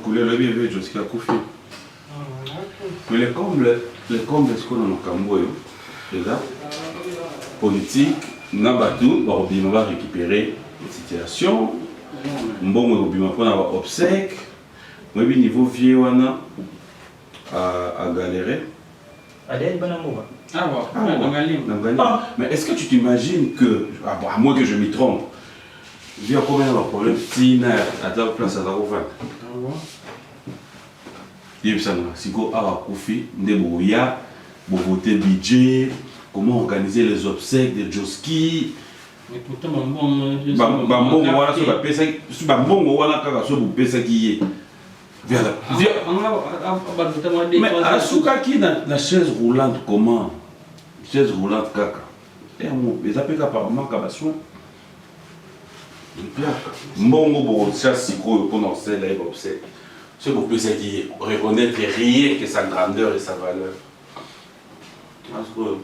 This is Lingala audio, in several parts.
Couleur le bébé jusqu'à Koufi. Mais les combles, est-ce qu'on a un Camboyo, déjà, politique, Nabatou, on va récupérer la situation. Bon, on va obsèque. Moi, niveau vieux, on a galéré. Mais est-ce que tu t'imagines que, à moins que je m'y trompe, il y a combien de problèmes à ta place à la Rouvin? Si vous avez voté budget, comment organiser les obsèques de Joski. Mais pourtant, mais à Soukaki, la chaise roulante, comment? Chaise roulante, caca. Les appels apparemment, cabasson. Bon, ça, c'est quoi pour lancer les obsèques? Ce qu'on peut c'est dire, reconnaître rien que sa grandeur et sa valeur. Parce que,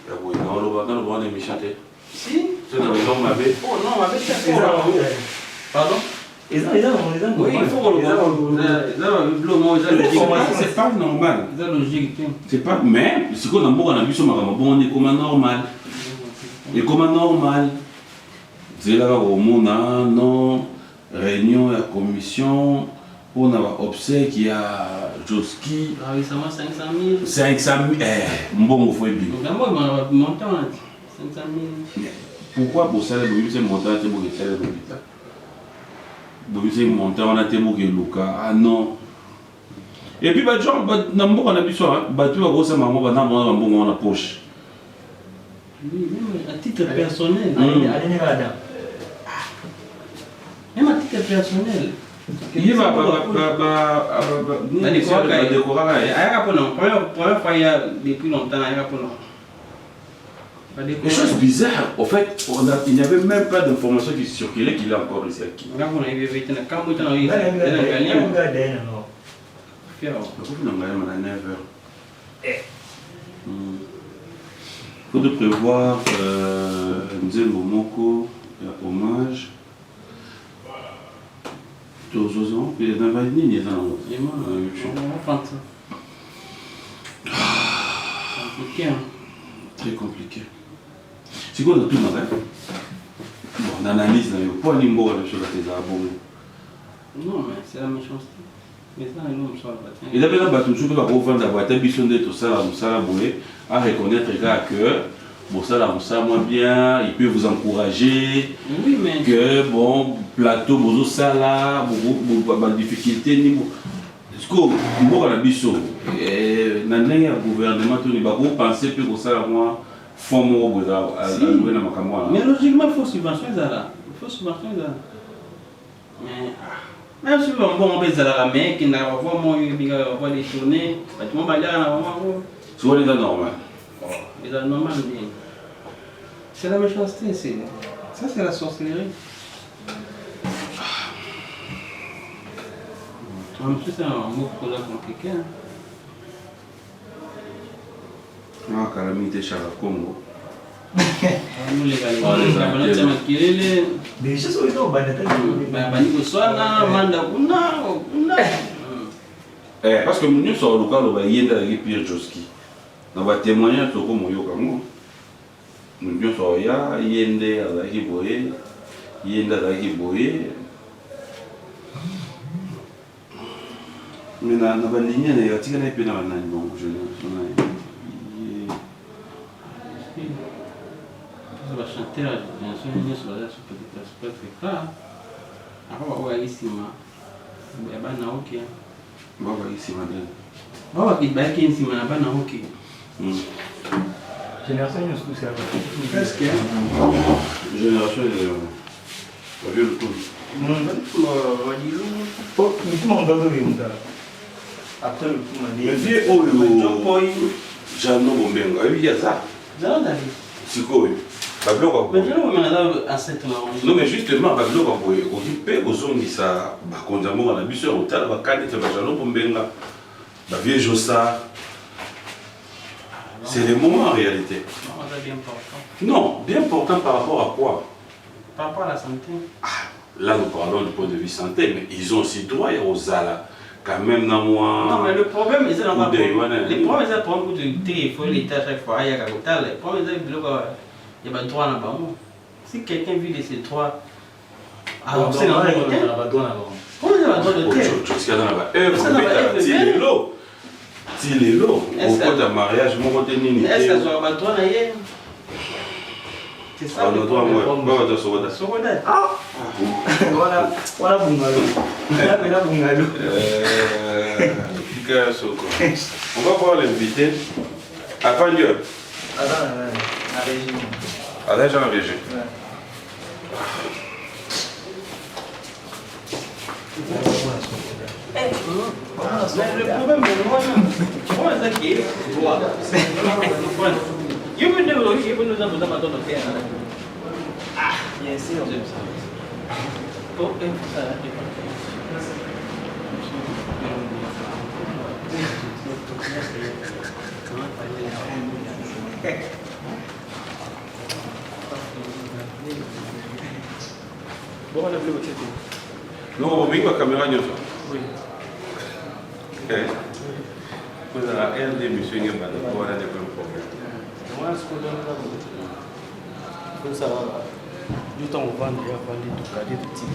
dans le bon est méchant. Si? C'est dans le nom m'avait. Oh non, m'avait fait. Pardon? Oui, il faut qu'on c'est pas normal. C'est logique. C'est pas, mais, si on a vu ce maman, on est comme normal. Et comme normal. C'est là où on a non réunion la commission pour avoir obsèque il y a Joski. Ah oui, ça m'a 500 000. 500 000, bon, il faut bien. Donc, moi, je vais monter 500 000. Pourquoi pour ça, c'est montant à Thémo qui est l'hôpital? C'est montant à Thémo qui est Luka. Ah non. Et puis, genre, on a vu ça, tu vas grossir maman, on a la poche. Oui, même à titre personnel. Même à titre personnel. Il va première fois, il y a depuis longtemps, il y a pas de des choses bizarres. En fait, il n'y avait même pas d'information qui circulait qu'il est encore ici. On a faut de prévoir Nzembo Moko, hommage. Tous les ans, puis il y a un il y a un très compliqué. C'est quoi le tout dans bon, on analyse, on n'a pas de choses à tes abonnés. Non, mais c'est la méchanceté. Mais ça, nous, on s'en va. Et d'abord, on va toujours reprendre la boîte, tout ça, à reconnaître que bon, ça, moi bien, il peut vous encourager. Oui, mais. Que bon, plateau, bon, ça là, bon, difficulté, niveau. Est-ce que vous avez biso, le gouvernement, vous pensez que ça, moi, faut moi, mais logiquement, il faut subventionner ça. Il faut subventionner ça. Mais. Même si on peut la main, qui n'a pas voir les tournées, tout le monde va dire, c'est normal. C'est normal. C'est la méchanceté, ça c'est la sorcellerie. C'est un mot compliqué. Ah, calamité Chara Congo. Nous les gars, Déjà, c'est au parce que nous sommes au local, il y a des pires Joski. Nous avons témoigné de ce que nous avons. Nous sommes il y a des boyés, il y a des boyés. Mais nous avons une ligne, il y a des gens qui ont ça va chanter la chanson sur la super très clair. Après, on va ici, il y a un ok. On va ici, madame. On va ici, madame, ok. Génération, nous sommes Presque. Génération, on vient le tour. Après le coup, mais vieux, oh, Jean Bombenga, il y a ça. C'est quoi? Non, mais justement, c'est les moments en réalité. Bien important. Non, bien important par rapport à quoi? Par rapport à la santé. là nous parlons du point de vue santé, mais ils ont aussi droit aux ala. Quand même, dans moi. Non, mais le problème, c'est dans le problème, c'est pour il faut l'État chaque fois, il y a le problème, c'est qu'il y a droit là-bas. Si quelqu'un vit de ces droits, alors c'est dans le droit. Comment ça va droit de terre? Tu sais, il l'eau. Si les lots, au cours d'un mariage, mon côté ni. Est-ce que ça va droit d'ailleurs? C'est ça. On doit moi, de Sogoda. Ah! Voilà bungalow. Là, bungalow. On va voir l'invité. À Pandieu. À Régime. À la Régie. Le problème, c'est ça qui est droit. You will never look even though I'm not a fair. Ah, yes, you're doing bon, on a vu votre non, on va la caméra. Oui. Vous avez un des messieurs qui va avoir des problèmes. Moi, ce que ça va. Du temps, on va vendre tout cadre tout petit.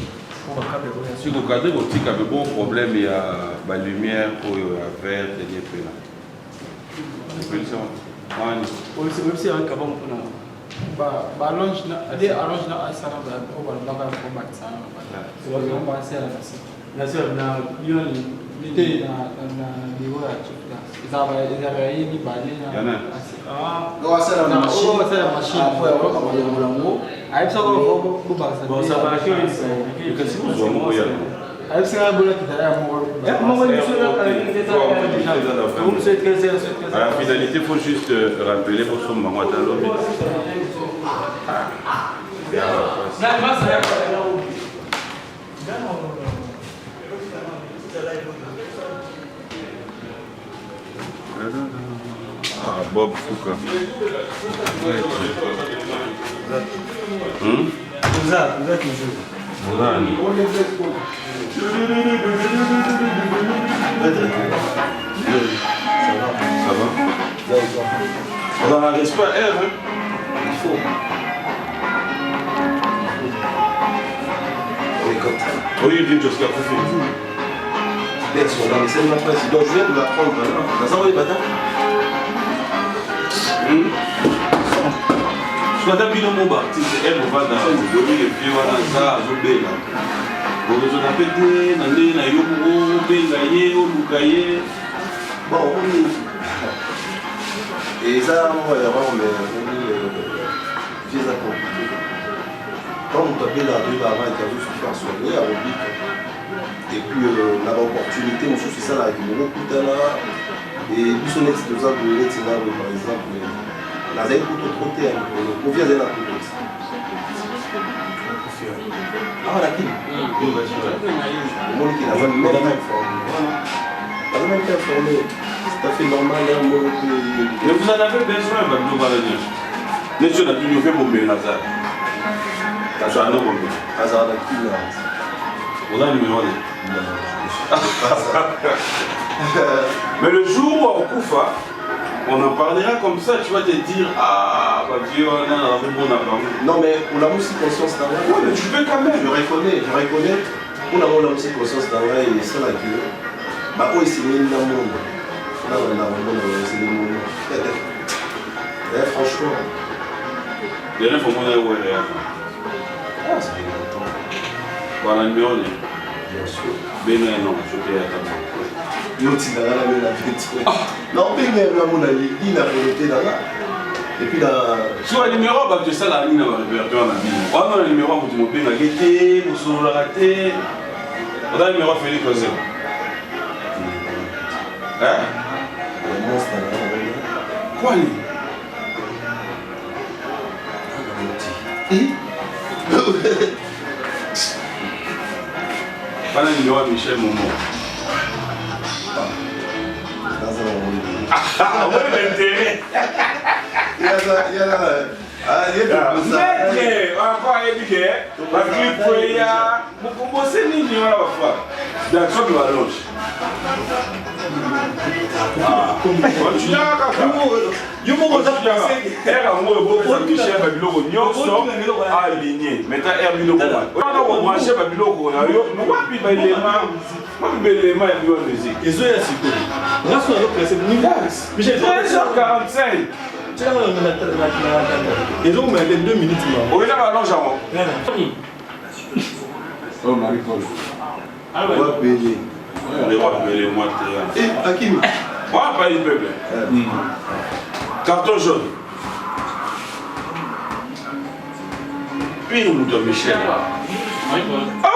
Si vous regardez votre petit avait bon problème, il y a la lumière pour vert et des peu là. Oui, c'est un cabon pour nous. Allonge na asara ba o ba la ko ba ça. C'est vraiment pas ça. Bien sûr, na lion l'idée na niveau à tout là. Ils avaient une balai na. Ah, on va faire la machine. Après on va commander mon lango. Aí só vou ba ça. Bon, ça va que il que si vous jouez moi ya. Aí você vai bolar que tá mo. La finalité, il faut juste rappeler pour son maman dans l'homme. Ah, Bob Foucault. Vous êtes toujours. Ça va? On n'en reste pas un, hein? Il faut. On est comme ça. Oui, il vient jusqu'à Kofi. Bien sûr, dans les scènes de la presse, donc je viens de l'apprendre maintenant. T'as ça, oui, bâtard? Je crois que mon baptiste, elle va dans le vieux et ça, je vais là. Bon, je n'appelle pas, na yobu, bengaye, olukaye. Bon, oui. Et ça, on va voir, mais on est vieux à compliqué. Quand on t'appelle la rue avant, il y a juste faire soigner à Robic. Et puis, on a l'opportunité, on fait ça là, avec le beaucoup de là. Et puis, son ex de ça, par exemple, la zèle pour te trotter, on vient de la couteau. Ah, la qui? Le monde qui n'a jamais été informé. C'est tout à fait normal. Mais vous en avez besoin, Babou Baladien. Les gens ont toujours fait pour me Nazar. Nazar, non, bon. Nazar, la qui là? On a le numéro. Mais le jour où on Koufa, on en parlera comme ça, tu vas te dire, ah, Babou, on a un bon avant. Non, mais on a aussi conscience d'un vrai. Oui, mais tu peux quand même. Je reconnais. On a aussi conscience d'un vrai et c'est là que. Bah, oui, c'est le monde. Là, c'est le monde. Franchement. Les gens font mon aïe, Ah, ça fait longtemps. Voilà, le numéro. Bien sûr. Ben non, je te attends. L'autre, il a la même. Non, mais mon avis, il a fait là. Et puis là. Sur le numéro, tu sais la ligne dans le répertoire. On a le numéro pour te montrer la gaieté, pour se rater. On a le numéro pour faire les causes. Hein? Le monstre là. Quoi lui? Pas le numéro à Michel Momo. Ah, ouais, l'intérêt. Il y a Ah, il y a tout ça. Mais, encore éduqué, parce qu'il faut y a beaucoup bosser ni on va faire. Dans ce que va loge. Continue à faire. Yo mo ko penser Era mo bo ko Michel Babiloko nyonso aligné. Maintenant er biloko. On a branché Babiloko na yo. Mo ba bi bailema. Mo bi bailema ya bio musique. ezo ya siko. Raso yo presse ni gas. Michel 13h45. tu as ils ont mis 2 minutes On est là allonge avant. Oh, Marie-Paul. On va payer. On va payer moi. Et Hakim. On va payer le peuple. Carton jaune. Puis nous donne Michel. Ah!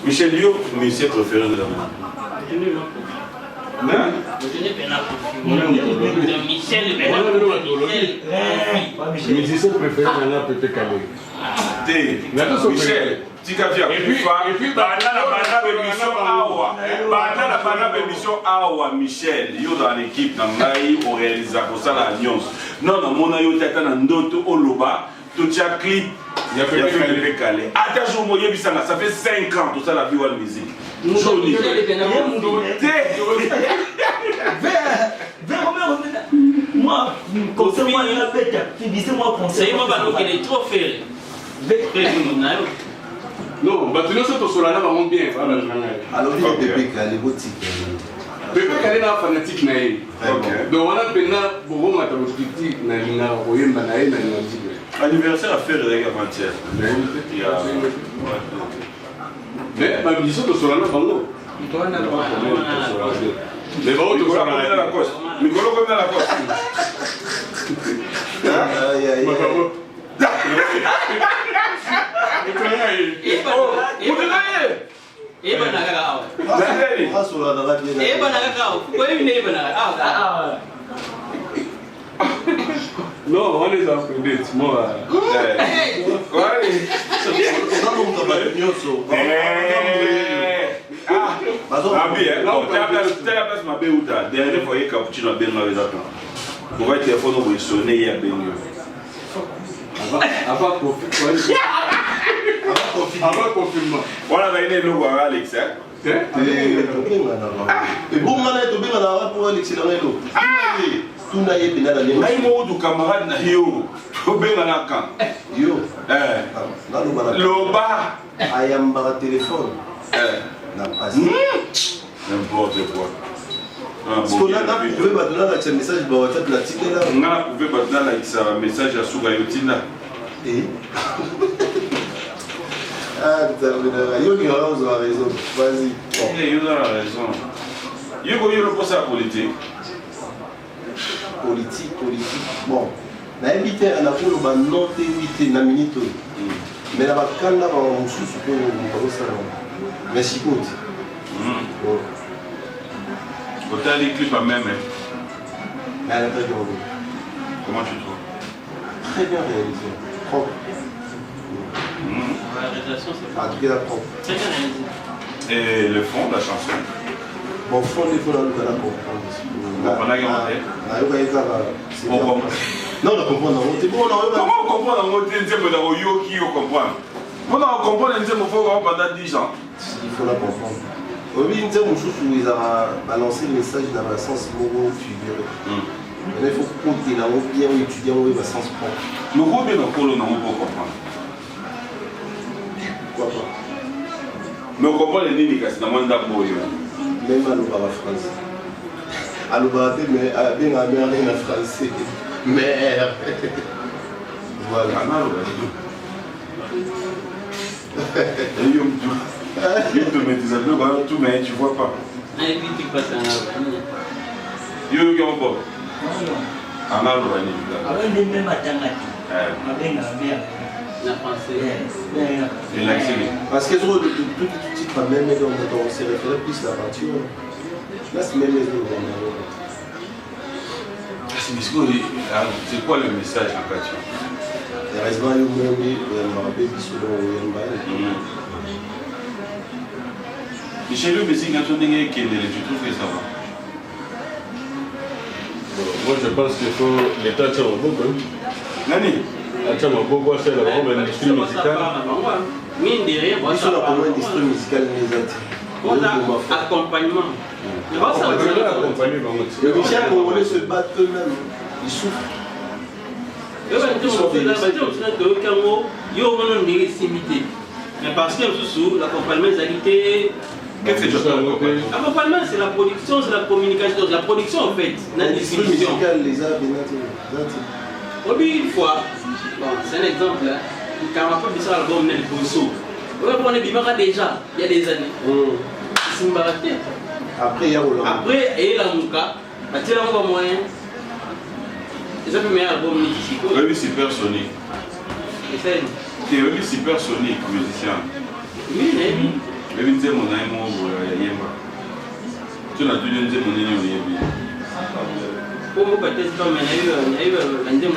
Michel Lio, musicien préféré de la main. Musicien préféré maintenant peut-être calé. Michel, Tikafia, et puis, Michel, yo dans l'équipe, on réalise ça la nuance. Non, non, mon aïe, tu as un d'autres au Loba, tout as clip, il y a fait calé. Attention, ça fait 5 ans, tout ça la vie ou la musique. Joli. moi, conseil moi la bête, moi conseil moi donc il est trop ferré. Non, bah tu nous sommes sur la vraiment bien. Alors, il y a Pépé Calé, boutique. Pépé Calé est fanatique naïf. Donc on a maintenant beaucoup de critique na linga oyemba na ye na linga. Anniversaire à faire avec avant-hier. Mais ma mission de Solana Bango. Mais bon, tu vas à la coste. Nicolas comme à la coste. Aïe, aïe, aïe. non, on les a appris, moi. Avant confinement. Voilà, il est le roi Alex. Et bon, on a été bien pour l'excellent. Tout n'a été bien dans les mains. Il camarade na yo. Bien na kan. Yo. Loba. Ayamba téléphone. N'a pas. N'importe quoi. Parce qu'on a trouvé maintenant un message de WhatsApp la tite là. On a trouvé maintenant un message à Sougayotina. Et ah, yo qui a raison. Vas-y. Il a raison. Yo le poste à politique. Politique. Bon. On a invité à la polo ba note 8 na minute. Mais la bakanda ba mususu ko ko salon. Merci beaucoup. Autant les clips à même. Comment tu trouves? Très bien réalisé. Propre. La réalisation, c'est en tout cas propre. Très bien réalisé. Et le fond de la chanson? Bon, fond des fois, on a compris. Non, on comprend. Comment on comprend dans votre temps de yo qui comprend? Comment on comprend dans le temps pendant 10 ans? Il faut la comprendre. Oui, il y a une chose où ils ont balancé le message dans le sens figuré. Il faut compter dans le bien étudiant dans le sens propre. Nous avons bien encore pour comprendre. Pourquoi pas? Mais on comprend les lignes qui sont dans le monde d'abord. Même à l'Obar français. À l'Obar, mais bien à bien français. Merde. Voilà. Il te met des abdos, tout, mais tu vois pas. Et puis tu passes un arbre. Il y a un peu. Un arbre, il y a même à La française. il a accéléré. Parce que tout titre même on s'est référé plus à la peinture. Là, c'est même les c'est quoi le message en peinture? Michel, le Messi, quand on est tu trouves que ça va? Moi je pense qu'il faut l'État tient un beaucoup. Nani? Tient un beaucoup, c'est la grande industrie musicale. Mine de rien, Ils sont là pour l'industrie musicale on a accompagnement. On peut accompagner les musiciens congolais se battent eux-mêmes, ils souffrent. Mais parce que sous l'accompagnement des qualités. Qu'est-ce que tu fais? L'accompagnement, c'est la production, c'est la communication. La production, en fait, la L'industrie distribution. musicale, les arts, Oui, une fois, bon, c'est un exemple. Quand on a fait ça, l'album Nel Bosso. On est Bimara déjà, il y a des années. C'est une baraté. Après, il y a Hollande. Après, il y a la Mouka. Il y a un moyen. Ils ont fait un meilleur album Nikichiko. Oui, supersonique. Tu es supersonique, musicien. Oui, mais oui. Mais tu sais, mon ami, tu n'as plus de mon ami. Pour moi, peut-être pas, mais il y a eu un deuxième.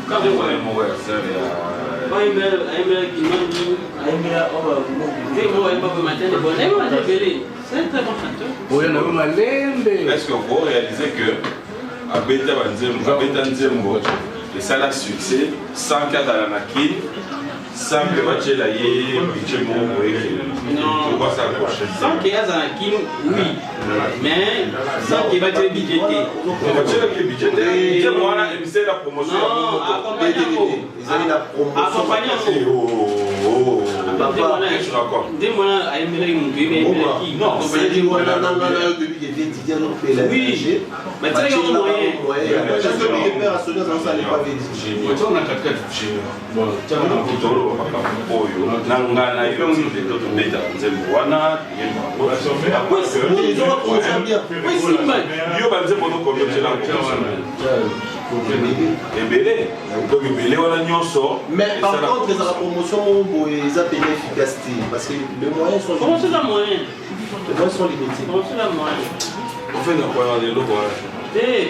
Quand est-ce que vous réalisez que à Beta Nzembo, et ça a succès sans cadre à la naquille, sans que Mathieu Laye, budget mon non, sans qu'il y ait un Kim, oui, mais sans qu'il y ait un budget. C'est moi là, c'est la promotion. Non, accompagnant. Ils avaient la promotion. Accompagnant. Dis-moi, à Emery Mouké, mais non, c'est du moyen dans depuis qu'il était étudiant, on fait la oui, mais tu sais, il y a un moyen. Parce que les pères à Sonia, ça n'est pas vite. On a 4 bon, tu as un peu nanga na yo de toto beta nzembo wana yemba Ils ont approché bien. Oui, c'est mal. yo banze bono combien de la ebele donc ebele wana nyonso. Mais par contre les promotion ils ont une efficacité parce que les moyens sont comment c'est un moyen? Les moyens sont limités. Comment c'est un moyen? On fait de quoi les locaux là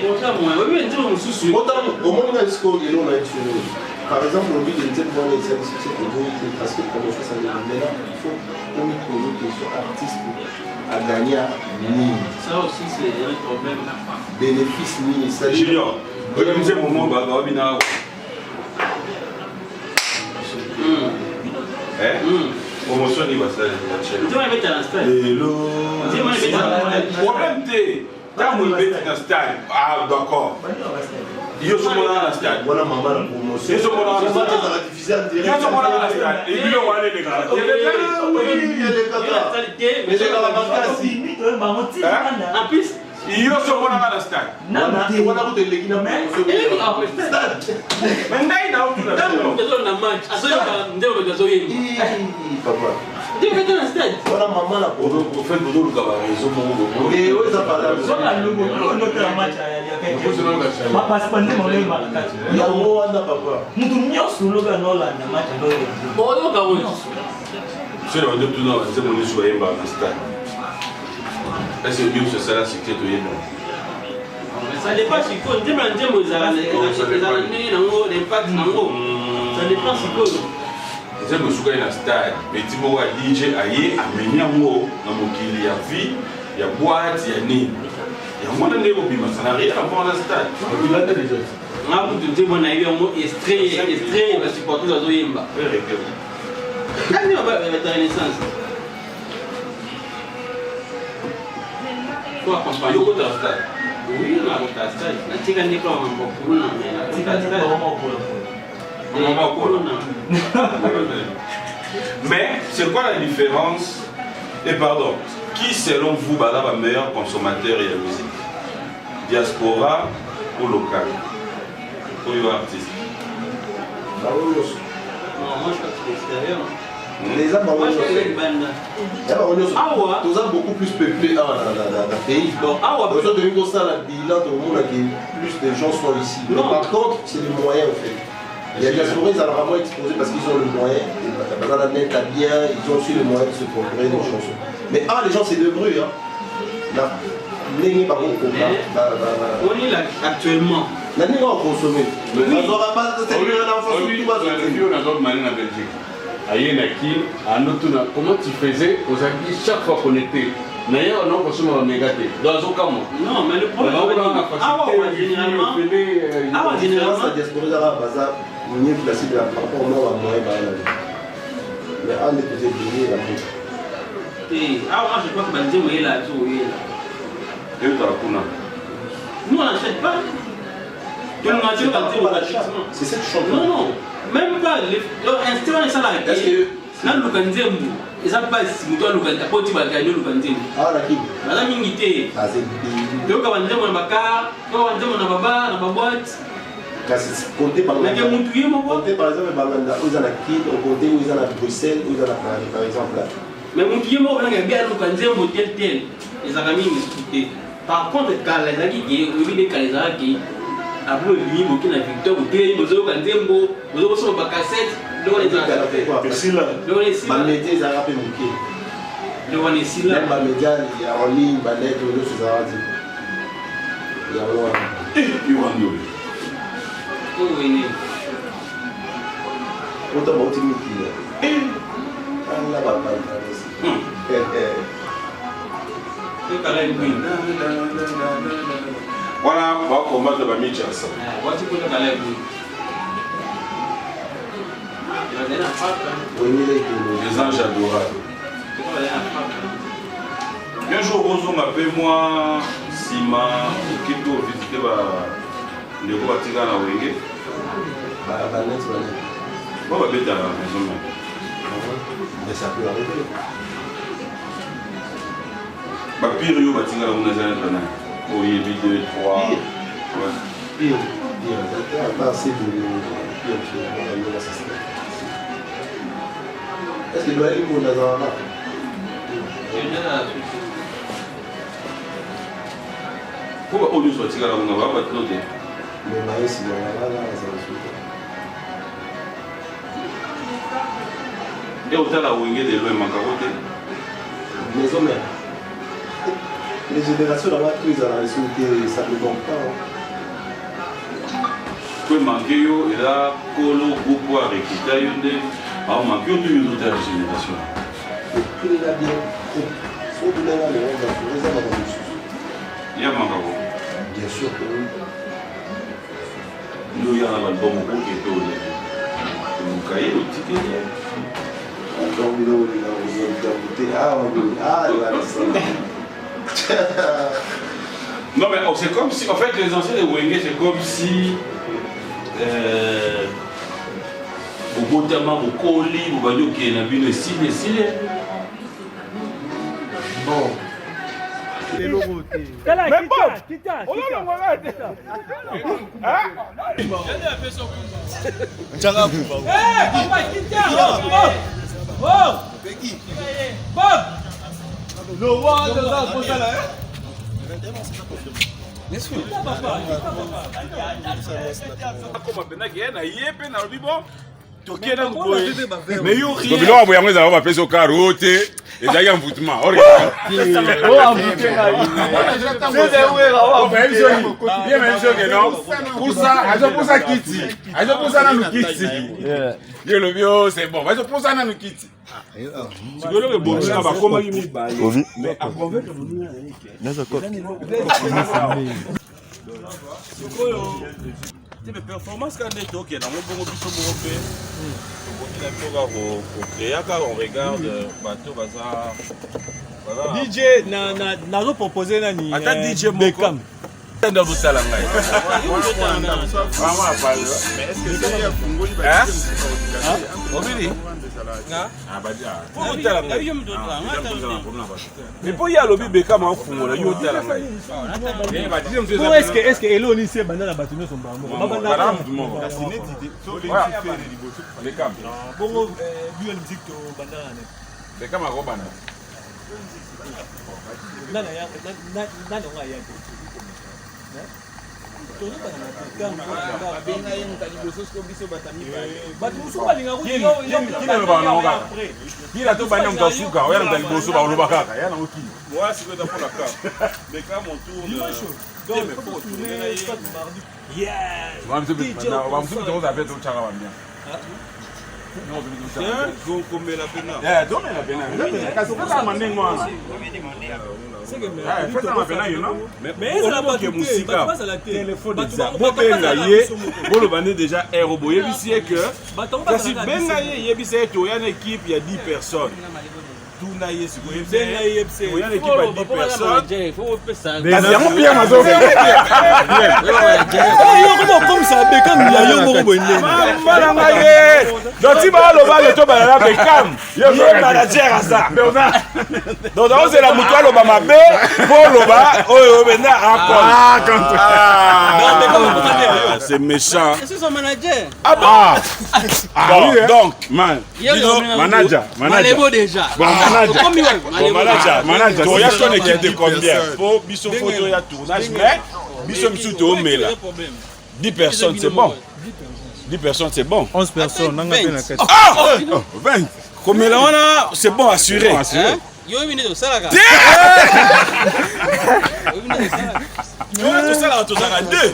comment c'est un moyen? Oui, mais dis-le sous autant au moins on a ce qu'on est là on a sur par exemple, on dit que les services parce que promotion ça veut dire il faut qu'on y trouve qu'ils sont artistes à gagner à mine. Ça aussi c'est un problème. Bénéfice mine. Junior, comme c'est mon moment babina. Promotion ni basa tu vas mettre un stade. Hello. Dis-moi problème t'es. Quand vous mettez un stade, ah d'accord. Yo somos na stade. Voilà maman la promotion. Yo somos na stade. Yo somos na stade. Et puis on va aller les gars. Mais c'est la marque en plus yo somos na stade. On a route de l'équipe mais ngai na utu na na match. Asoyo ndio bezoye. Papa. Ndio bezoye na stade. Voilà maman la promotion. Au fait bodo luka ba réseau mo. Et eux ça parle. Zola logo notre match il y a papa. mutu nyonso loga nolanda match logo. Bon, yo ka woni. C'est le monde tout non, c'est mon issue yemba na stade. Est-ce que Dieu se sera secret to yemba? Ça dépend si quoi, l'impact ça dépend si quoi. C'est que je suis dans le stade, mais tu vois DJ aye amenya ngo na mokili ya vie, ya boîte, ya ni. Ya mwana ndebo bima, ça n'a rien à voir dans le stade. Il a déjà. On a dit bon aïe on extrait va supporter dans Zoyemba. Quand on va mettre la renaissance. Quoi accompagner au stade? Oui, on a au stade. Na tika ndiko pour nous, na tika mais c'est quoi la différence? Et pardon, qui selon vous est le meilleur consommateur de la musique? Diaspora ou local? Ou artiste? Non, moi je crois que c'est l'extérieur. Les Américains, tous ont beaucoup plus peuplé dans le pays. Donc, aujourd'hui, on constate le bilan de monde que plus de gens sont ici. Mais par contre, c'est les moyens en fait. Il y a des diasporas, ils sont vraiment exposés parce qu'ils ont le moyen. Dans la net, bien, ils ont aussi le moyen de se procurer des chansons. Mais les gens c'est de bruit. On est là actuellement. On est consommer. On n'aura pas de comment tu faisais aux amis chaque fois qu'on était Mais on a consommer un négatif. Dans un cas, moi. Non, mais le problème, généralement, la diaspora est bazar, on est placé de la part pour moi à moi mais on est posé de la montre. Moi je crois que Banzemo est là, Et où tu as Kuna? nous on n'achète pas. Tout le monde a dit Banzemo gratuitement. C'est cette chose. Non, même pas. L'instant est ça là. Est-ce que là, le Banzemo, ils savent pas si tu as le Banzemo, tu vas gagner le Banzemo. ah la qui? Madame Mingité. Ah c'est. Donc Banzemo na baka, Banzemo na baba, na babot. Comptez par Mais que mon tuyau, mon pote. comptez par exemple Banganda, où ils en a qui, on comptait où ils en a Bruxelles, où ils en a Paris par exemple là. Mais mon tuyau, moi, on a bien le Banzemo tel. Les amis m'expliquaient. Par contre, quand les amis qui ont eu des calés qui après le lit, beaucoup de victoire, vous payez, vous avez Banzemo, vous avez son cassette, donc on est dans la paix. Merci là. Donc on est ici. Balmédé, ils ont rappelé mon pied. Donc on est ici là. Même Balmédé, il y a en ligne, Balmédé, il y a choses à dire. Il y a moi. Il va nous. Oh, oui. Autant mon petit Miki. Ah là, bah, aussi. C'est pareil, oui. Voilà, on va combattre la Mitchell. Voici pour le calais, oui. Il va donner la frappe. Les anges adorables. Il va donner la frappe. Un jour, Rozo m'appelle-moi, Sima, qui peut visiter le Batika na Wenge. Bon, on va mettre à la maison. Mais ça peut arriver. Pire, il y a Batika na Wenge. Oui, 2, 3. Pire. Pas assez de pire. Est-ce qu'il doit aller pour Nazareth? Pourquoi on nous soit tiré à la Wenge? On va pas noter. Le maïs, il y a là, ça va suivre. Et au-delà de la Wenge, de l'eau, Makarote. Les hommes, les générations là-bas, ils ont insulté, ça ne tombe pas. Pour manquer, il y a Kolo, beaucoup à réciter, on manque toute une autre génération. Tout est là bien. Soit tout est là, mais on va trouver ça dans le sous. Il y a Makaro. Bien sûr que oui. Nous, il y a un album qui est au début. Nous cahiers, le ticket. Donc, il a non, mais oh, c'est comme si, en fait, les anciens de Wenge, c'est comme si. Au bout de temps, au colis, au bateau qui est dans le style. bon. Mais bon, on mais yo rien abo yango ezala bapesa okaro te ezalaki ya mvutuma azopusa kiti azopusa nanu kiti ye lobi o c'est bon azopusa nanu kiti sikoloke bonga bakomaki mibale mais aconvaincre mais performance quand on est ok, dans mon bon biso européen, on regarde bateau bazar. DJ n'a proposé nani. Attends DJ Beckham. Dans le salon là. mais est-ce que c'est un fungoli ba Obili. ah bah dia mais pour y aller lobby Beckham en fungola yo tala ngai. Comment est-ce que Elo ni se banda na batino son bango. madame du monde Beckham Bongo bio musique to banda na. Beckham akobana Nana ya nana nga ya. kila to banya mtu asuka oyana mtu aliboso ba oloba kaka yana oki Moi c'est que dans la carte. Beckham on tourne. wamtu mtu to za peto chaka wambia Komela pena. Domela pena. Kasi pesa mandingo wana. Pesa mapena yo non? Mais ça n'a pas que musika. Téléphone ça. Bobenga ye, bolobane déjà aérobo yebisi que kasi benga ye yebisi que tu as une équipe il y a 10 personnes. Tout na ye siko yebisi. Il y a une équipe à 10 personnes. Kasi yango Pierre Mazobe. Comme ça, Beckham, il y a yo moko bonne. Malanga ye. Donc si ba lo ba le to ba la Beckham. Ye manager à ça. Donc on c'est la mutuelle lo ba mabe pour lo ba oyo bena encore. C'est méchant. C'est son manager. Ah bon. Bon donc man. Manager. Malebo déjà. Bon manager. Tu as son équipe de combien? Pour biso photo ya tournage mais biso misu to mela. 10 personnes c'est bon. 10 personnes c'est bon. 11 personnes, on a fait 20. Comme là c'est bon assuré. Yo vini de ça là. Tu as tout ça là tu as deux.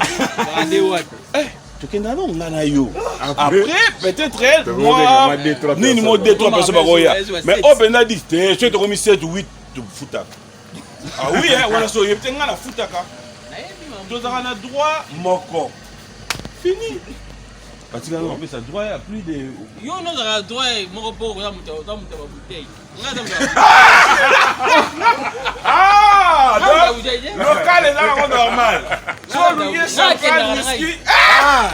Tu kenda non ngana yo. Après peut-être moi ni mo 2-3 personnes ba roya. Mais au bena dit tu te remis 7 ou 8 de footaka. Ah oui hein, on a so yebte ngana footaka. Tu as un droit moko. Fini. Parce que non, mais ça droit à plus de. Yo non ça droit mon repos on a monté bouteille. Ah, local est là normal. So lui ça whisky. Ah.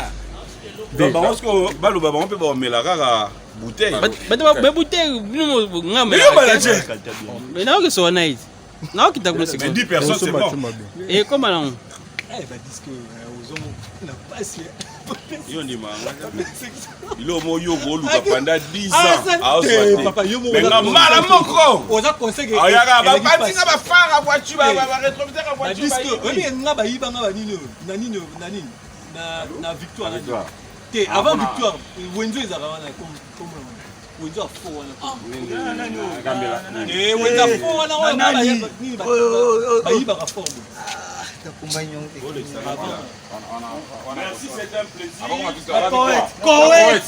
Donc parce que baloba on peut ba mela kaka bouteille. Mais bouteille non mais manager. Mais non que so nice. Non qui t'a Mais 10 personnes c'est bon. Et comment là? Yo ndi manga. Ilo mo yo goluka pendant 10 ans. papa yo mo. Mais na mala moko. Oza conseil que. Ayaga ba patinga ba fara voiture ba rétroviseur à voiture. Parce que oui nga ba yiba nga ba nini na victoire na. Té avant victoire Wenzo ezaka wana comme Wenzo a fort wana. Wenzo a fort wana wana ba yiba ka fort. Merci, c'est un plaisir. Correct.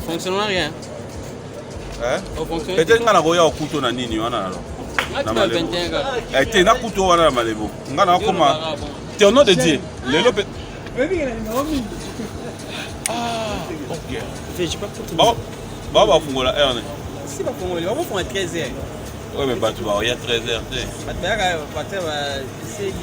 Fonctionnement rien. Peut-être ngana koya okuto na nini wana alors. Na malebo. Te na kuto wana na malebo. Ngana koma. Te au nom de Dieu. Lelo pe. Ah, OK. Ba fungola erne. Si ba fungola, on va faire 13h. Ouais mais batu ba ya 13h te. Bataka bater ba c'est